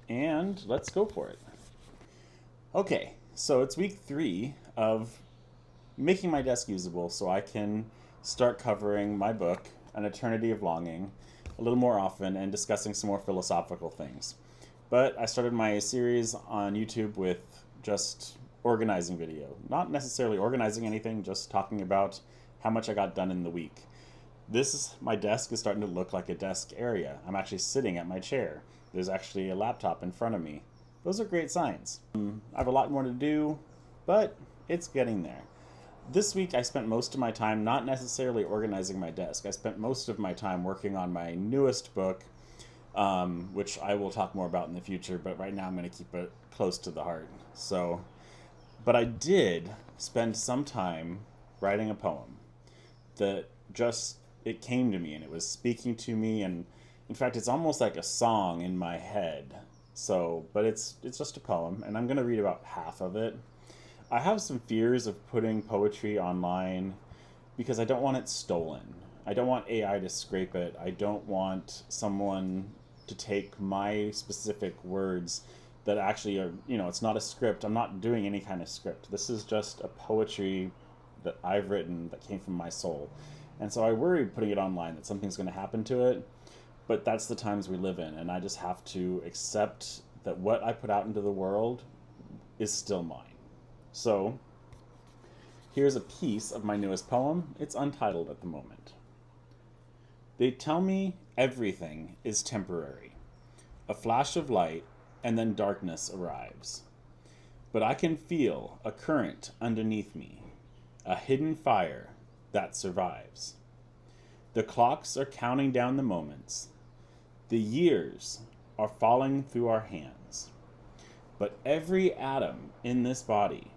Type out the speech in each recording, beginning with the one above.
and let's go for it. Okay, so it's week 3 of making my desk usable so I can start covering my book, An Eternity of Longing, a little more often and discussing some more philosophical things. But I started my series on YouTube with just organizing video. Not necessarily organizing anything, just talking about how much I got done in the week. My desk is starting to look like a desk area. I'm actually sitting at my chair. There's actually a laptop in front of me. Those are great signs. I have a lot more to do, but it's getting there. This week I spent most of my time not necessarily organizing my desk. I spent most of my time working on my newest book, which I will talk more about in the future, but right now I'm going to keep it close to the heart. But I did spend some time writing a poem that it came to me and it was speaking to me, and in fact it's almost like a song in my head. But it's just a poem, and I'm going to read about half of it. I have some fears of putting poetry online because I don't want it stolen. I don't want AI to scrape it. I don't want someone to take my specific words that actually are, it's not a script. I'm not doing any kind of script. This is just a poetry that I've written that came from my soul. And so I worry putting it online that something's going to happen to it. But that's the times we live in, and I just have to accept that what I put out into the world is still mine. So here's a piece of my newest poem. It's untitled at the moment. They tell me everything is temporary. A flash of light, and then darkness arrives. But I can feel a current underneath me, a hidden fire that survives. The clocks are counting down the moments. The years are falling through our hands. But every atom in this body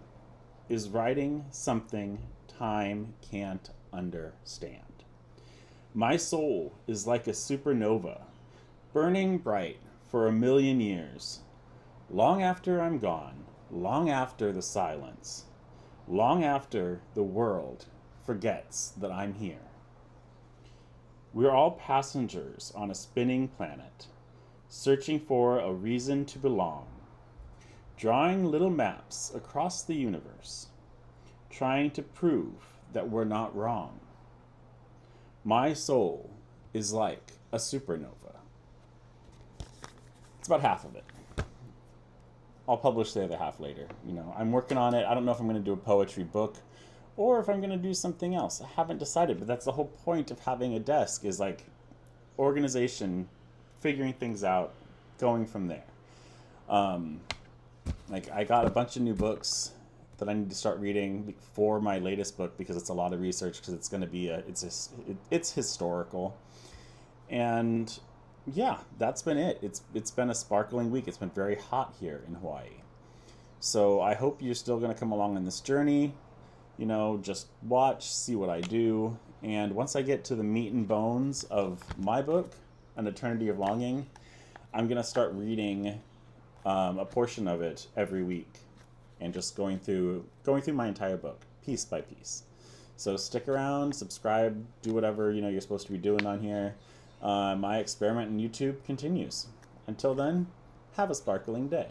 is writing something time can't understand. My soul is like a supernova, burning bright for 1,000,000 years. Long after I'm gone, long after the silence, long after the world forgets that I'm here. We're all passengers on a spinning planet, searching for a reason to belong, drawing little maps across the universe, trying to prove that we're not wrong. My soul is like a supernova. It's about half of it. I'll publish the other half later. I'm working on it. I don't know if I'm going to do a poetry book or if I'm going to do something else. I haven't decided, but that's the whole point of having a desk, is like organization, figuring things out, going from there. I got a bunch of new books that I need to start reading for my latest book because it's a lot of research, because it's going to be it's historical. And yeah, that's been it. It's been a sparkling week. It's been very hot here in Hawaii. So I hope you're still going to come along on this journey. Just watch, see what I do. And once I get to the meat and bones of my book, An Eternity of Longing, I'm going to start reading a portion of it every week and just going through my entire book, piece by piece. So stick around, subscribe, do whatever you're supposed to be doing on here. My experiment in YouTube continues. Until then, have a sparkling day.